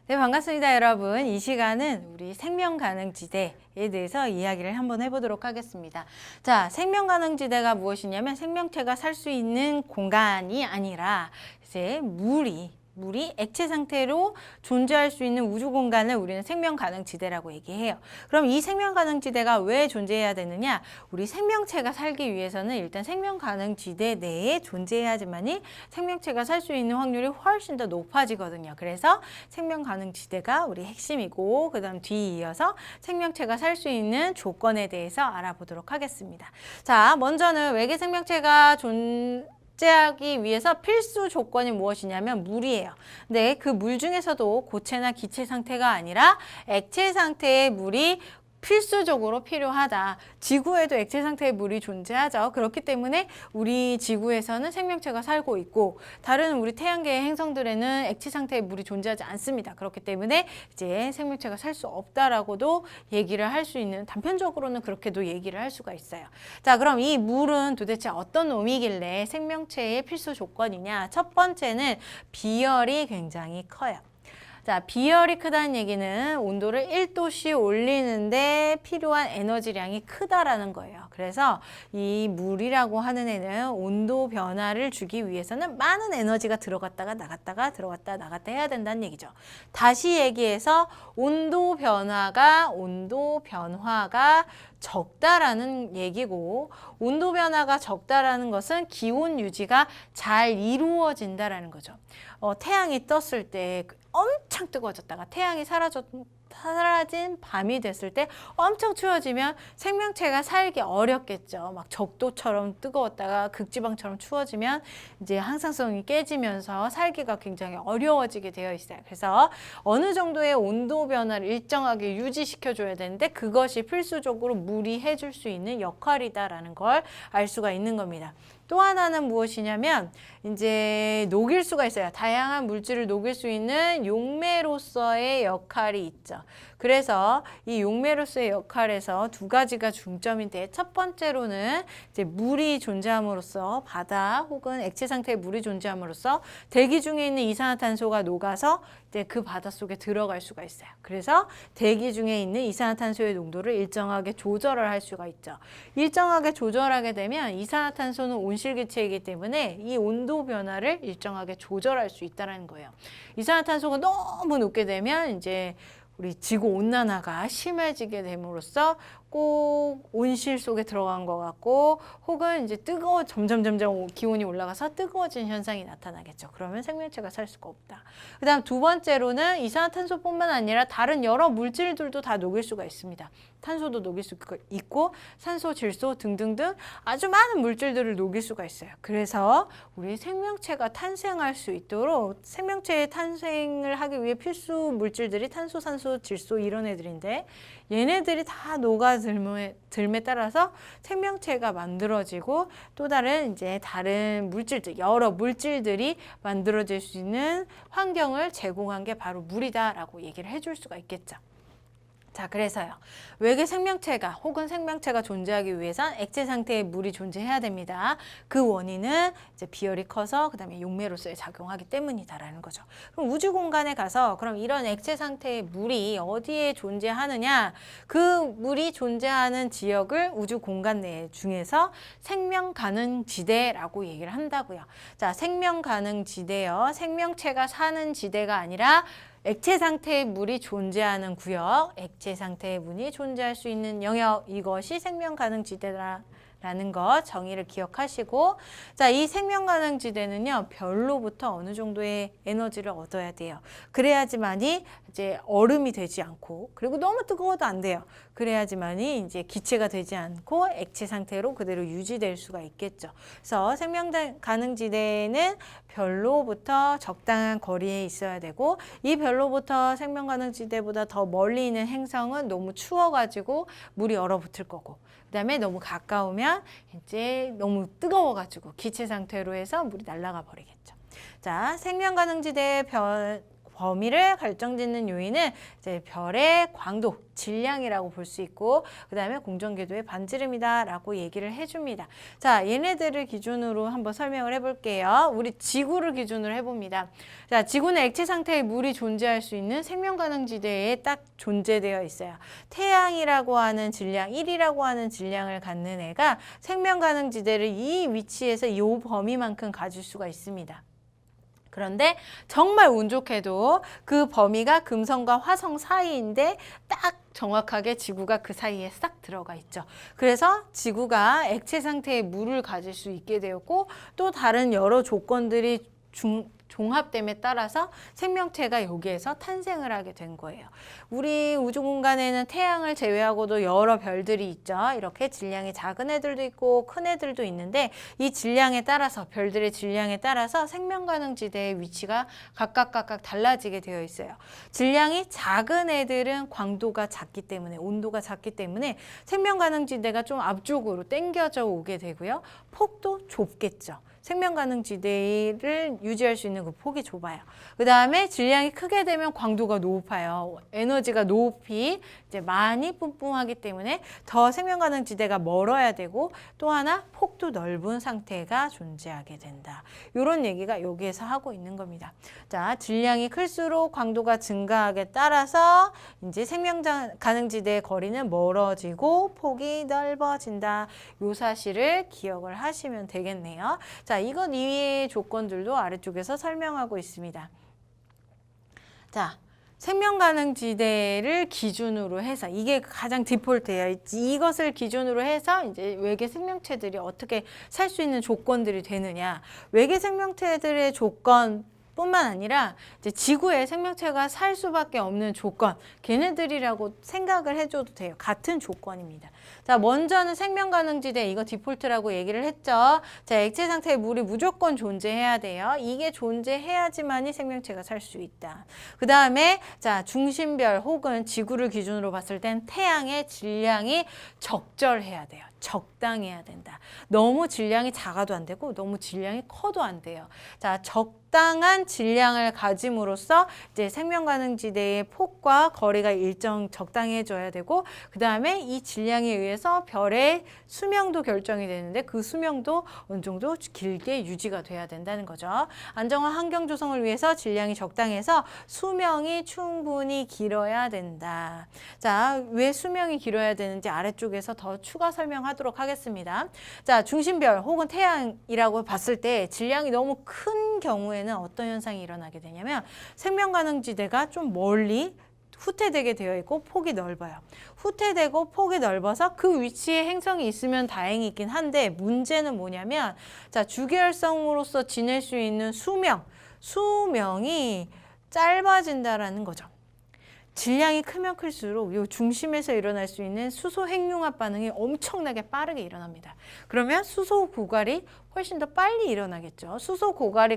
네, 반갑습니다, 여러분. 이 시간은 우리 생명가능지대에 대해서 이야기를 한번 해보도록 하겠습니다. 자, 생명가능지대가 무엇이냐면 생명체가 살 수 있는 공간이 아니라 이제 물이 액체 상태로 존재할 수 있는 우주 공간을 우리는 생명가능지대라고 얘기해요. 그럼 이 생명가능지대가 왜 존재해야 되느냐? 우리 생명체가 살기 위해서는 일단 생명가능지대 내에 존재해야지만이 생명체가 살 수 있는 확률이 훨씬 더 높아지거든요. 그래서 생명가능지대가 우리 핵심이고, 그 다음 뒤이어서 생명체가 살 수 있는 조건에 대해서 알아보도록 하겠습니다. 자, 먼저는 외계 생명체가 존재하기 위해서 필수 조건이 무엇이냐면 물이에요. 근데 그 물 중에서도 고체나 기체 상태가 아니라 액체 상태의 물이 필수적으로 필요하다. 지구에도 액체 상태의 물이 존재하죠. 그렇기 때문에 우리 지구에서는 생명체가 살고 있고, 다른 우리 태양계의 행성들에는 액체 상태의 물이 존재하지 않습니다. 그렇기 때문에 이제 생명체가 살 수 없다라고도 얘기를 할 수 있는, 단편적으로는 그렇게도 얘기를 할 수가 있어요. 자, 그럼 이 물은 도대체 어떤 놈이길래 생명체의 필수 조건이냐? 첫 번째는 비열이 굉장히 커요. 자, 비열이 크다는 얘기는 온도를 1도씨 올리는데 필요한 에너지량이 크다라는 거예요. 그래서 이 물이라고 하는 애는 온도 변화를 주기 위해서는 많은 에너지가 들어갔다가 나갔다가 들어갔다 나갔다 해야 된다는 얘기죠. 다시 얘기해서 온도 변화가 적다라는 얘기고, 온도 변화가 적다라는 것은 기온 유지가 잘 이루어진다라는 거죠. 태양이 떴을 때 엄청 뜨거워졌다가 태양이 사라진 밤이 됐을 때 엄청 추워지면 생명체가 살기 어렵겠죠. 막 적도처럼 뜨거웠다가 극지방처럼 추워지면 이제 항상성이 깨지면서 살기가 굉장히 어려워지게 되어 있어요. 그래서 어느 정도의 온도 변화를 일정하게 유지시켜 줘야 되는데, 그것이 필수적으로 물이 해줄 수 있는 역할이다라는 걸 알 수가 있는 겁니다. 또 하나는 무엇이냐면 이제 녹일 수가 있어요. 다양한 물질을 녹일 수 있는 용매로서의 역할이 있죠. 그래서 이 용매로서의 역할에서 두 가지가 중점인데, 첫 번째로는 이제 물이 존재함으로써, 바다 혹은 액체 상태의 물이 존재함으로써 대기 중에 있는 이산화탄소가 녹아서 이제 그 바닷속에 들어갈 수가 있어요. 그래서 대기 중에 있는 이산화탄소의 농도를 일정하게 조절을 할 수가 있죠. 일정하게 조절하게 되면 이산화탄소는 온실기체이기 때문에 이 온도 변화를 일정하게 조절할 수 있다는 거예요. 이산화탄소가 너무 높게 되면 이제 우리 지구 온난화가 심해지게 됨으로써 꼭 온실 속에 들어간 것 같고, 혹은 이제 점점 기온이 올라가서 뜨거워진 현상이 나타나겠죠. 그러면 생명체가 살 수가 없다. 그 다음 두 번째로는 이산화탄소뿐만 아니라 다른 여러 물질들도 다 녹일 수가 있습니다. 탄소도 녹일 수 있고, 산소, 질소 등등등 아주 많은 물질들을 녹일 수가 있어요. 그래서 우리 생명체가 탄생할 수 있도록, 생명체의 탄생을 하기 위해 필수 물질들이 탄소, 산소, 질소 이런 애들인데, 얘네들이 다 녹아들m에 따라서 생명체가 만들어지고, 또 다른 이제 다른 물질들, 여러 물질들이 만들어질 수 있는 환경을 제공한 게 바로 물이다라고 얘기를 해줄 수가 있겠죠. 자, 그래서요, 외계 생명체가 혹은 생명체가 존재하기 위해선 액체 상태의 물이 존재해야 됩니다. 그 원인은 이제 비열이 커서 그 다음에 용매로서의 작용하기 때문이다라는 거죠. 그럼 우주 공간에 가서 그럼 이런 액체 상태의 물이 어디에 존재하느냐? 그 물이 존재하는 지역을 우주 공간 내 중에서 생명 가능 지대라고 얘기를 한다고요. 자, 생명 가능 지대요. 생명체가 사는 지대가 아니라 액체 상태의 물이 존재하는 구역, 액체 상태의 물이 존재할 수 있는 영역, 이것이 생명가능지대라는 것 정의를 기억하시고, 자, 이 생명가능지대는요, 별로부터 어느 정도의 에너지를 얻어야 돼요. 그래야지만이 이제 얼음이 되지 않고, 그리고 너무 뜨거워도 안 돼요. 그래야지만이 이제 기체가 되지 않고 액체 상태로 그대로 유지될 수가 있겠죠. 그래서 생명가능지대는 별로부터 적당한 거리에 있어야 되고, 이 별로부터 생명가능지대보다 더 멀리 있는 행성은 너무 추워가지고 물이 얼어붙을 거고, 그 다음에 너무 가까우면 이제 너무 뜨거워가지고 기체 상태로 해서 물이 날아가 버리겠죠. 자, 생명가능지대의 범위를 결정짓는 요인은 이제 별의 광도, 질량이라고 볼 수 있고 그 다음에 공전궤도의 반지름이다라고 얘기를 해줍니다. 자, 얘네들을 기준으로 한번 설명을 해볼게요. 우리 지구를 기준으로 해봅니다. 자, 지구는 액체 상태의 물이 존재할 수 있는 생명 가능 지대에 딱 존재되어 있어요. 태양이라고 하는 질량, 1이라고 하는 질량을 갖는 애가 생명 가능 지대를 이 위치에서 이 범위만큼 가질 수가 있습니다. 그런데 정말 운 좋게도 그 범위가 금성과 화성 사이인데 딱 정확하게 지구가 그 사이에 싹 들어가 있죠. 그래서 지구가 액체 상태의 물을 가질 수 있게 되었고 또 다른 여러 조건들이 종합됨에 따라서 생명체가 여기에서 탄생을 하게 된 거예요. 우리 우주 공간에는 태양을 제외하고도 여러 별들이 있죠. 이렇게 질량이 작은 애들도 있고 큰 애들도 있는데 이 질량에 따라서 별들의 질량에 따라서 생명 가능 지대의 위치가 각각 달라지게 되어 있어요. 질량이 작은 애들은 광도가 작기 때문에 온도가 작기 때문에 생명 가능 지대가 좀 앞쪽으로 당겨져 오게 되고요. 폭도 좁겠죠. 생명 가능 지대를 유지할 수 있는 그 폭이 좁아요. 그 다음에 질량이 크게 되면 광도가 높아요. 에너지가 높이 이제 많이 뿜뿜하기 때문에 더 생명 가능 지대가 멀어야 되고 또 하나 폭도 넓은 상태가 존재하게 된다. 이런 얘기가 여기에서 하고 있는 겁니다. 자, 질량이 클수록 광도가 증가하게 따라서 이제 생명 가능 지대의 거리는 멀어지고 폭이 넓어진다. 이 사실을 기억을 하시면 되겠네요. 자, 이것 이외의 조건들도 아래쪽에서 설명하고 있습니다. 자, 생명 가능 지대를 기준으로 해서 이게 가장 디폴트예요. 이것을 기준으로 해서 이제 외계 생명체들이 어떻게 살 수 있는 조건들이 되느냐. 외계 생명체들의 조건 뿐만 아니라 이제 지구에 생명체가 살 수밖에 없는 조건, 걔네들이라고 생각을 해줘도 돼요. 같은 조건입니다. 자, 먼저는 생명 가능 지대, 이거 디폴트라고 얘기를 했죠. 자, 액체 상태의 물이 무조건 존재해야 돼요. 이게 존재해야지만이 생명체가 살 수 있다. 그 다음에 자, 중심별 혹은 지구를 기준으로 봤을 땐 태양의 질량이 적절해야 돼요. 적당해야 된다. 너무 질량이 작아도 안 되고 너무 질량이 커도 안 돼요. 자, 적당한 질량을 가짐으로써 이제 생명 가능 지대의 폭과 거리가 일정 적당해져야 되고 그 다음에 이 질량에 의해서 별의 수명도 결정이 되는데 그 수명도 어느 정도 길게 유지가 돼야 된다는 거죠. 안정한 환경 조성을 위해서 질량이 적당해서 수명이 충분히 길어야 된다. 자, 왜 수명이 길어야 되는지 아래쪽에서 더 추가 설명하도록 하겠습니다. 자, 중심별 혹은 태양이라고 봤을 때 질량이 너무 큰 경우에는 어떤 현상이 일어나게 되냐면 생명 가능 지대가 좀 멀리 후퇴되게 되어 있고 폭이 넓어요. 후퇴되고 폭이 넓어서 그 위치에 행성이 있으면 다행이긴 한데 문제는 뭐냐면 자, 주계열성으로서 지낼 수 있는 수명이 짧아진다라는 거죠. 질량이 크면 클수록 이 중심에서 일어날 수 있는 수소 핵융합 반응이 엄청나게 빠르게 일어납니다. 그러면 수소 고갈이 훨씬 더 빨리 일어나겠죠. 수소 고갈이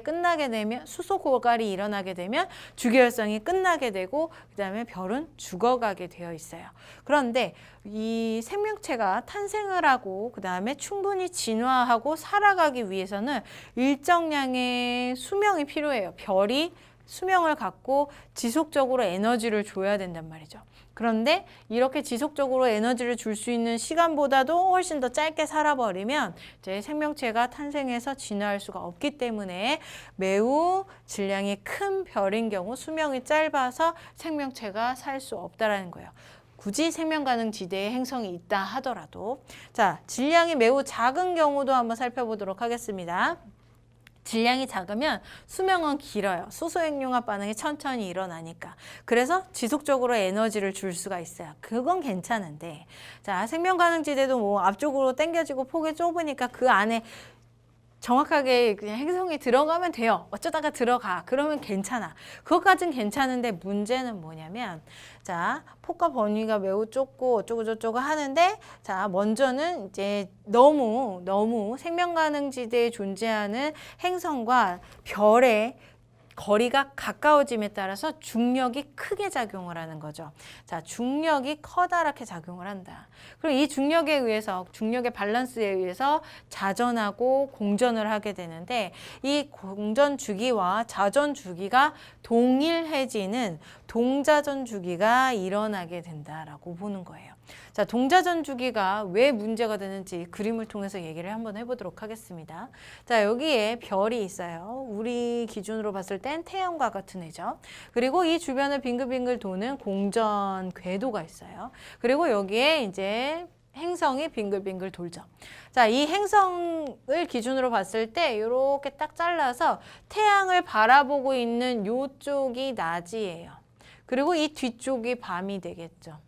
일어나게 되면 주계열성이 끝나게 되고 그다음에 별은 죽어가게 되어 있어요. 그런데 이 생명체가 탄생을 하고 그다음에 충분히 진화하고 살아가기 위해서는 일정량의 수명이 필요해요. 별이 수명을 갖고 지속적으로 에너지를 줘야 된단 말이죠. 그런데 이렇게 지속적으로 에너지를 줄 수 있는 시간보다도 훨씬 더 짧게 살아버리면 이제 생명체가 탄생해서 진화할 수가 없기 때문에 매우 질량이 큰 별인 경우 수명이 짧아서 생명체가 살 수 없다라는 거예요. 굳이 생명 가능 지대에 행성이 있다 하더라도. 자, 질량이 매우 작은 경우도 한번 살펴보도록 하겠습니다. 질량이 작으면 수명은 길어요. 수소 핵융합 반응이 천천히 일어나니까. 그래서 지속적으로 에너지를 줄 수가 있어요. 그건 괜찮은데 자, 생명 가능 지대도 뭐 앞쪽으로 당겨지고 폭이 좁으니까 그 안에 정확하게 그냥 행성이 들어가면 돼요. 어쩌다가 들어가. 그러면 괜찮아. 그것까진 괜찮은데 문제는 뭐냐면 자, 폭과 범위가 매우 좁고 어쩌고 저쩌고 하는데 자, 먼저는 이제 너무 생명 가능 지대에 존재하는 행성과 별의 거리가 가까워짐에 따라서 중력이 크게 작용을 하는 거죠. 자, 중력이 커다랗게 작용을 한다. 그리고 이 중력에 의해서, 중력의 밸런스에 의해서 자전하고 공전을 하게 되는데, 이 공전 주기와 자전 주기가 동일해지는 동자전 주기가 일어나게 된다라고 보는 거예요. 자, 동자전 주기가 왜 문제가 되는지 그림을 통해서 얘기를 한번 해보도록 하겠습니다. 자, 여기에 별이 있어요. 우리 기준으로 봤을 땐 태양과 같은 애죠. 그리고 이 주변을 빙글빙글 도는 공전 궤도가 있어요. 그리고 여기에 이제 행성이 빙글빙글 돌죠. 자, 이 행성을 기준으로 봤을 때 이렇게 딱 잘라서 태양을 바라보고 있는 이쪽이 낮이에요. 그리고 이 뒤쪽이 밤이 되겠죠.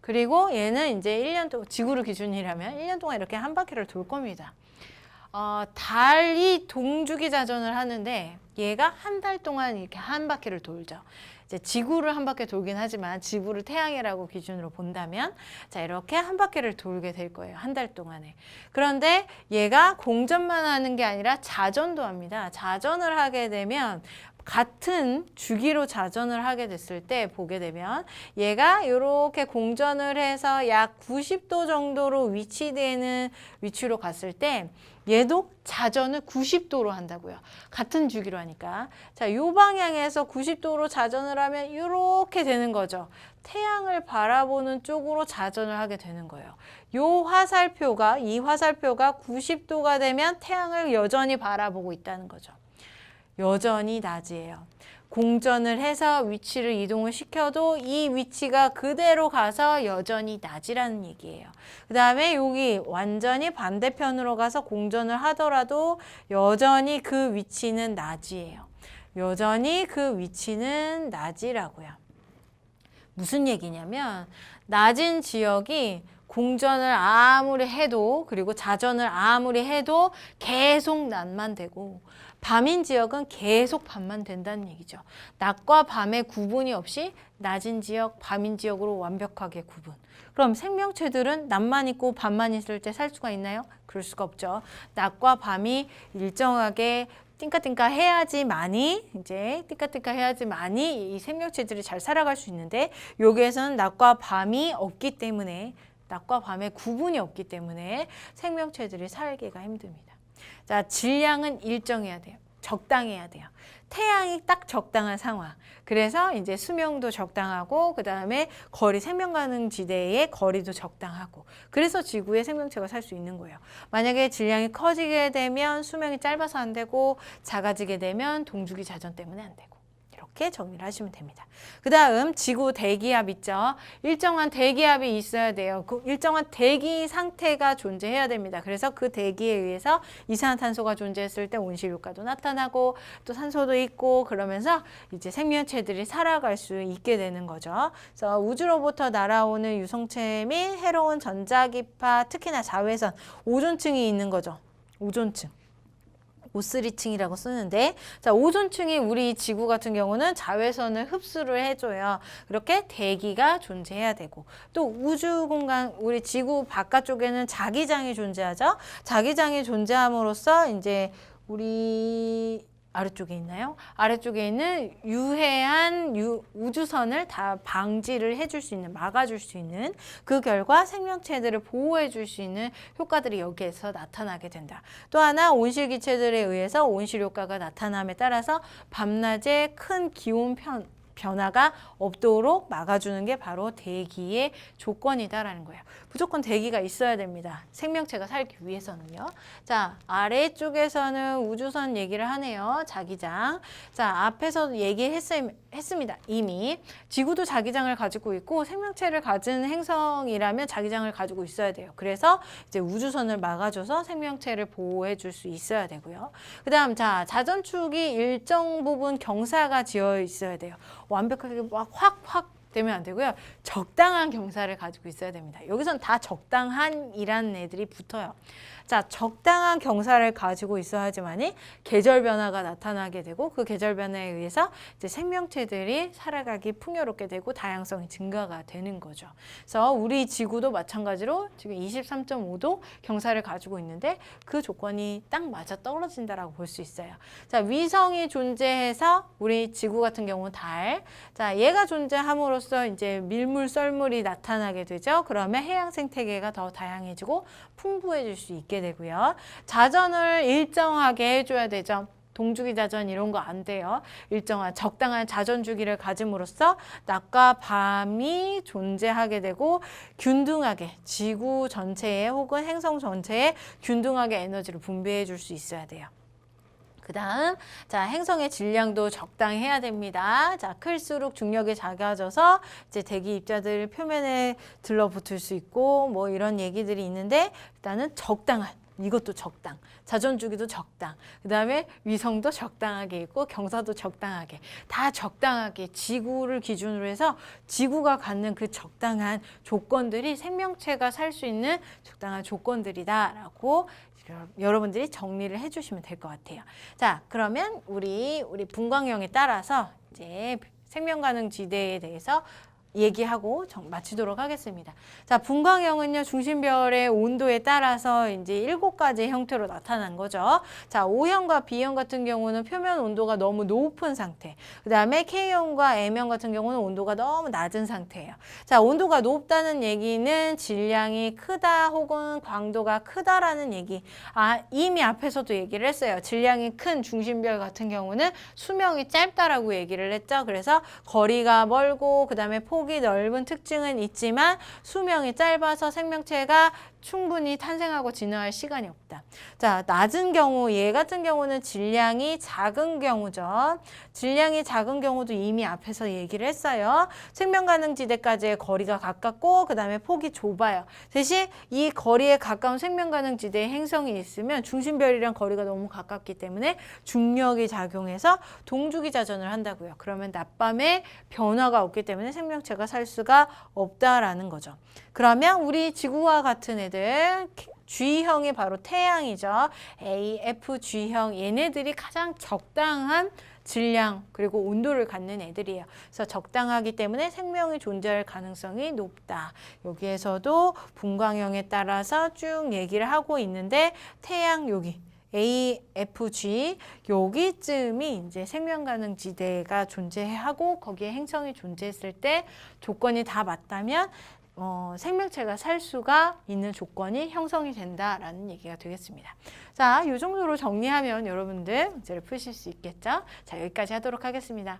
그리고 얘는 이제 1년 동안, 지구를 기준이라면 1년 동안 이렇게 한 바퀴를 돌 겁니다. 달이 동주기 자전을 하는데 얘가 한 달 동안 이렇게 한 바퀴를 돌죠. 이제 지구를 한 바퀴 돌긴 하지만 지구를 태양이라고 기준으로 본다면 자, 이렇게 한 바퀴를 돌게 될 거예요. 한 달 동안에. 그런데 얘가 공전만 하는 게 아니라 자전도 합니다. 자전을 하게 되면 같은 주기로 자전을 하게 됐을 때 보게 되면 얘가 이렇게 공전을 해서 약 90도 정도로 위치되는 위치로 갔을 때 얘도 자전을 90도로 한다고요. 같은 주기로 하니까. 자, 이 방향에서 90도로 자전을 하면 이렇게 되는 거죠. 태양을 바라보는 쪽으로 자전을 하게 되는 거예요. 이 화살표가 90도가 되면 태양을 여전히 바라보고 있다는 거죠. 여전히 낮이에요. 공전을 해서 위치를 이동을 시켜도 이 위치가 그대로 가서 여전히 낮이라는 얘기예요. 그 다음에 여기 완전히 반대편으로 가서 공전을 하더라도 여전히 그 위치는 낮이에요. 여전히 그 위치는 낮이라고요. 무슨 얘기냐면 낮은 지역이 공전을 아무리 해도 그리고 자전을 아무리 해도 계속 낮만 되고 밤인 지역은 계속 밤만 된다는 얘기죠. 낮과 밤의 구분이 없이 낮은 지역, 밤인 지역으로 완벽하게 구분. 그럼 생명체들은 낮만 있고 밤만 있을 때 살 수가 있나요? 그럴 수가 없죠. 낮과 밤이 일정하게 띵까띵까 해야지만이 이 생명체들이 잘 살아갈 수 있는데 여기에서는 낮과 밤이 없기 때문에 낮과 밤의 구분이 없기 때문에 생명체들이 살기가 힘듭니다. 자, 질량은 일정해야 돼요. 적당해야 돼요. 태양이 딱 적당한 상황. 그래서 이제 수명도 적당하고 그 다음에 생명 가능 지대의 거리도 적당하고 그래서 지구에 생명체가 살 수 있는 거예요. 만약에 질량이 커지게 되면 수명이 짧아서 안 되고 작아지게 되면 동주기 자전 때문에 안 되고 이렇게 정리를 하시면 됩니다. 그 다음 지구 대기압 있죠. 일정한 대기압이 있어야 돼요. 그 일정한 대기 상태가 존재해야 됩니다. 그래서 그 대기에 의해서 이산화탄소가 존재했을 때 온실효과도 나타나고 또 산소도 있고 그러면서 이제 생명체들이 살아갈 수 있게 되는 거죠. 그래서 우주로부터 날아오는 유성체 및 해로운 전자기파 특히나 자외선 오존층이 있는 거죠. 오존층. O3층이라고 쓰는데 자, 오존층이 우리 지구 같은 경우는 자외선을 흡수를 해줘요. 그렇게 대기가 존재해야 되고 또 우주 공간 우리 지구 바깥쪽에는 자기장이 존재하죠. 자기장이 존재함으로써 이제 우리 아래쪽에 있나요? 아래쪽에 있는 유해한 우주선을 다 방지를 해줄 수 있는, 막아줄 수 있는 그 결과 생명체들을 보호해줄 수 있는 효과들이 여기에서 나타나게 된다. 또 하나 온실기체들에 의해서 온실효과가 나타남에 따라서 밤낮에 큰 기온 변화가 없도록 막아주는 게 바로 대기의 조건이다라는 거예요. 무조건 대기가 있어야 됩니다. 생명체가 살기 위해서는요. 자, 아래쪽에서는 우주선 얘기를 하네요. 자기장. 자, 앞에서 얘기했습니다. 이미 지구도 자기장을 가지고 있고 생명체를 가진 행성이라면 자기장을 가지고 있어야 돼요. 그래서 이제 우주선을 막아줘서 생명체를 보호해 줄 수 있어야 되고요. 그 다음 자전축이 일정 부분 경사가 지어 있어야 돼요. 완벽하게 막 확 되면 안 되고요. 적당한 경사를 가지고 있어야 됩니다. 여기선 다 적당한이라는 애들이 붙어요. 자, 적당한 경사를 가지고 있어야지만이 계절 변화가 나타나게 되고 그 계절 변화에 의해서 이제 생명체들이 살아가기 풍요롭게 되고 다양성이 증가가 되는 거죠. 그래서 우리 지구도 마찬가지로 지금 23.5도 경사를 가지고 있는데 그 조건이 딱 맞아 떨어진다라고 볼 수 있어요. 자, 위성이 존재해서 우리 지구 같은 경우 달. 자, 얘가 존재함으로써 이제 밀물, 썰물이 나타나게 되죠. 그러면 해양 생태계가 더 다양해지고 풍부해질 수 있게 되고요. 자전을 일정하게 해줘야 되죠. 동주기 자전 이런 거 안 돼요. 일정한 적당한 자전 주기를 가짐으로써 낮과 밤이 존재하게 되고 균등하게 지구 전체에 혹은 행성 전체에 균등하게 에너지를 분배해 줄 수 있어야 돼요. 그 다음, 자, 행성의 질량도 적당히 해야 됩니다. 자, 클수록 중력이 작아져서 이제 대기 입자들 표면에 들러붙을 수 있고 뭐 이런 얘기들이 있는데 일단은 적당한, 이것도 적당, 자전주기도 적당, 그 다음에 위성도 적당하게 있고 경사도 적당하게, 다 적당하게 지구를 기준으로 해서 지구가 갖는 그 적당한 조건들이 생명체가 살 수 있는 적당한 조건들이다라고 여러분들이 정리를 해주시면 될 것 같아요. 자, 그러면 우리 분광형에 따라서 이제 생명 가능 지대에 대해서 얘기하고 마치도록 하겠습니다. 자, 분광형은요, 중심별의 온도에 따라서 이제 7가지 형태로 나타난 거죠. 자, O형과 B형 같은 경우는 표면 온도가 너무 높은 상태. 그 다음에 K형과 M형 같은 경우는 온도가 너무 낮은 상태예요. 자, 온도가 높다는 얘기는 질량이 크다 혹은 광도가 크다라는 얘기. 아, 이미 앞에서도 얘기를 했어요. 질량이 큰 중심별 같은 경우는 수명이 짧다라고 얘기를 했죠. 그래서 거리가 멀고 그 다음에 폭이 넓은 특징은 있지만 수명이 짧아서 생명체가 충분히 탄생하고 진화할 시간이 없다. 자, 낮은 경우, 얘 같은 경우는 질량이 작은 경우죠. 질량이 작은 경우도 이미 앞에서 얘기를 했어요. 생명 가능 지대까지의 거리가 가깝고 그 다음에 폭이 좁아요. 대신 이 거리에 가까운 생명 가능 지대에 행성이 있으면 중심별이랑 거리가 너무 가깝기 때문에 중력이 작용해서 동주기 자전을 한다고요. 그러면 낮밤에 변화가 없기 때문에 생명체가 살 수가 없다라는 거죠. 그러면 우리 지구와 같은 애들 G형이 바로 태양이죠. A, F, G형 얘네들이 가장 적당한 질량 그리고 온도를 갖는 애들이에요. 그래서 적당하기 때문에 생명이 존재할 가능성이 높다. 여기에서도 분광형에 따라서 쭉 얘기를 하고 있는데 태양 여기 A, F, G 여기쯤이 이제 생명 가능 지대가 존재하고 거기에 행성이 존재했을 때 조건이 다 맞다면 생명체가 살 수가 있는 조건이 형성이 된다라는 얘기가 되겠습니다. 자, 이 정도로 정리하면 여러분들 문제를 푸실 수 있겠죠? 자, 여기까지 하도록 하겠습니다.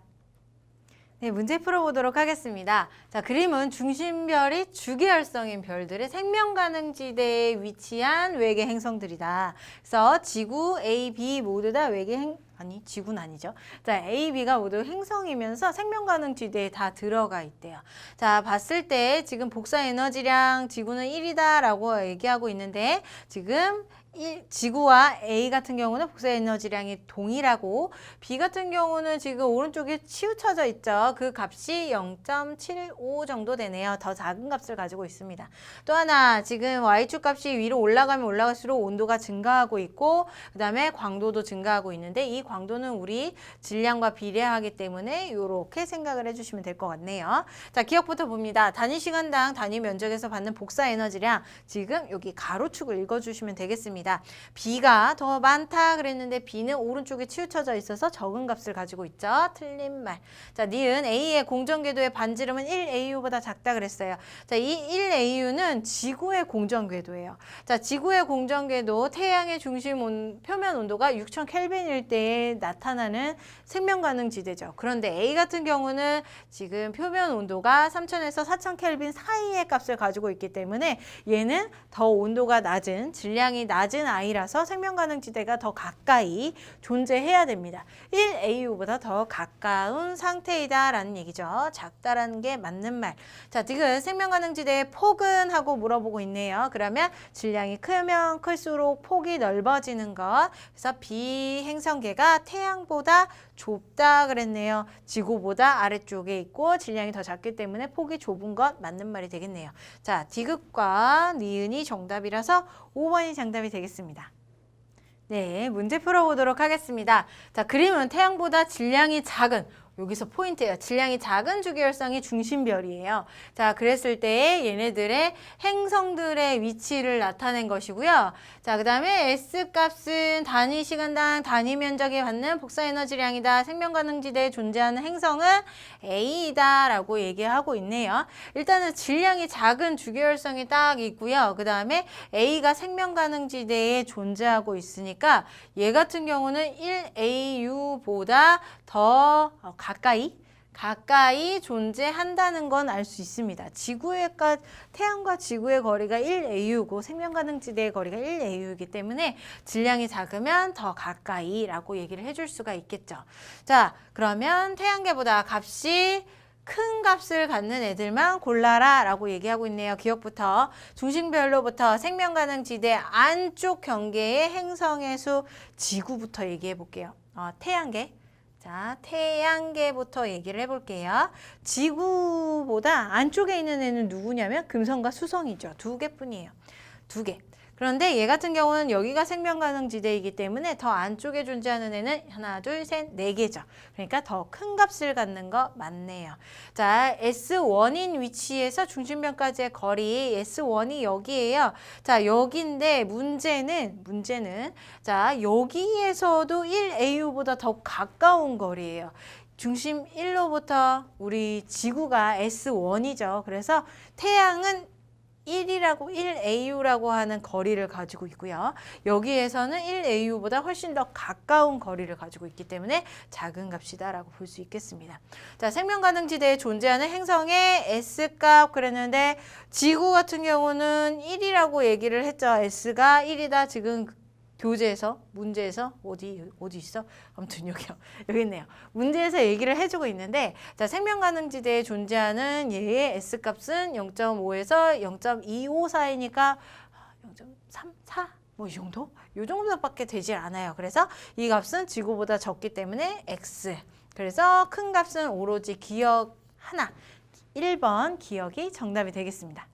네, 문제 풀어보도록 하겠습니다. 자, 그림은 중심별이 주계열성인 별들의 생명 가능 지대에 위치한 외계 행성들이다. 그래서 지구, A, B 모두 다 외계 지구는 아니죠. 자, A, B가 모두 행성이면서 생명 가능 지대에 다 들어가 있대요. 자, 봤을 때 지금 복사 에너지량 지구는 1이다라고 얘기하고 있는데 지금 지구와 A 같은 경우는 복사 에너지량이 동일하고 B 같은 경우는 지금 오른쪽에 치우쳐져 있죠. 그 값이 0.75 정도 되네요. 더 작은 값을 가지고 있습니다. 또 하나 지금 Y축 값이 위로 올라가면 올라갈수록 온도가 증가하고 있고 그 다음에 광도도 증가하고 있는데 이 광도는 우리 질량과 비례하기 때문에 이렇게 생각을 해주시면 될 것 같네요. 자, 기억부터 봅니다. 단위 시간당 단위 면적에서 받는 복사 에너지량 지금 여기 가로축을 읽어주시면 되겠습니다. B가 더 많다 그랬는데 B는 오른쪽에 치우쳐져 있어서 적은 값을 가지고 있죠. 틀린 말. 자, 니은 A의 공전궤도의 반지름은 1AU보다 작다 그랬어요. 자, 이 1AU는 지구의 공전궤도예요. 자, 지구의 공전궤도 태양의 중심 표면 온도가 6000켈빈일 때에 나타나는 생명 가능 지대죠. 그런데 A 같은 경우는 지금 표면 온도가 3000에서 4000켈빈 사이의 값을 가지고 있기 때문에 얘는 더 온도가 낮은 질량이 낮은 아이라서 생명 가능 지대가 더 가까이 존재해야 됩니다. 1AU보다 더 가까운 상태이다 라는 얘기죠. 작다라는 게 맞는 말. 자, 지금 생명 가능 지대의 폭은 하고 물어보고 있네요. 그러면 질량이 크면 클수록 폭이 넓어지는 것. 그래서 B 행성계가 거리가 태양보다 좁다 그랬네요. 지구보다 아래쪽에 있고 질량이 더 작기 때문에 폭이 좁은 것 맞는 말이 되겠네요. 자, 디귿과 니은이 정답이라서 5번이 정답이 되겠습니다. 네, 문제 풀어보도록 하겠습니다. 자, 그림은 태양보다 질량이 작은, 여기서 포인트예요. 질량이 작은 주기율성이 중심별이에요. 자, 그랬을 때 얘네들의 행성들의 위치를 나타낸 것이고요. 자, 그 다음에 S값은 단위 시간당 단위 면적에 받는 복사에너지량이다. 생명가능지대에 존재하는 행성은 A이다 라고 얘기하고 있네요. 일단은 질량이 작은 주기율성이 딱 있고요. 그 다음에 A가 생명가능지대에 존재하고 있으니까 얘 같은 경우는 1AU보다 더 가까이 존재한다는 건 알 수 있습니다. 태양과 지구의 거리가 1AU고 생명가능지대의 거리가 1AU이기 때문에 질량이 작으면 더 가까이라고 얘기를 해줄 수가 있겠죠. 자, 그러면 태양계보다 값이 큰 값을 갖는 애들만 골라라 라고 얘기하고 있네요. 기억부터 중심별로부터 생명가능지대 안쪽 경계의 행성의 수 지구부터 얘기해 볼게요. 태양계. 자, 태양계부터 얘기를 해볼게요. 지구보다 안쪽에 있는 애는 누구냐면 금성과 수성이죠. 2개뿐이에요. 2개. 그런데 얘 같은 경우는 여기가 생명가능지대이기 때문에 더 안쪽에 존재하는 애는 하나, 둘, 셋, 4개죠. 그러니까 더 큰 값을 갖는 거 맞네요. 자, S1인 위치에서 중심변까지의 거리 S1이 여기예요. 자, 여기인데 문제는 자, 여기에서도 1AU보다 더 가까운 거리예요. 중심 1로부터 우리 지구가 S1이죠. 그래서 태양은 1AU라고 하는 거리를 가지고 있고요. 여기에서는 1AU보다 훨씬 더 가까운 거리를 가지고 있기 때문에 작은 값이다라고 볼 수 있겠습니다. 자, 생명가능지대에 존재하는 행성의 S값 그랬는데 지구 같은 경우는 1이라고 얘기를 했죠. S가 1이다. 지금 교재에서 문제에서 어디 있어? 아무튼 여기 있네요. 문제에서 얘기를 해주고 있는데 자, 생명가능지대에 존재하는 얘의 S값은 0.5에서 0.25 사이니까 0.34 뭐 이 정도? 이 정도밖에 되질 않아요. 그래서 이 값은 지구보다 적기 때문에 X. 그래서 큰 값은 오로지 기억 하나 1번 기억이 정답이 되겠습니다.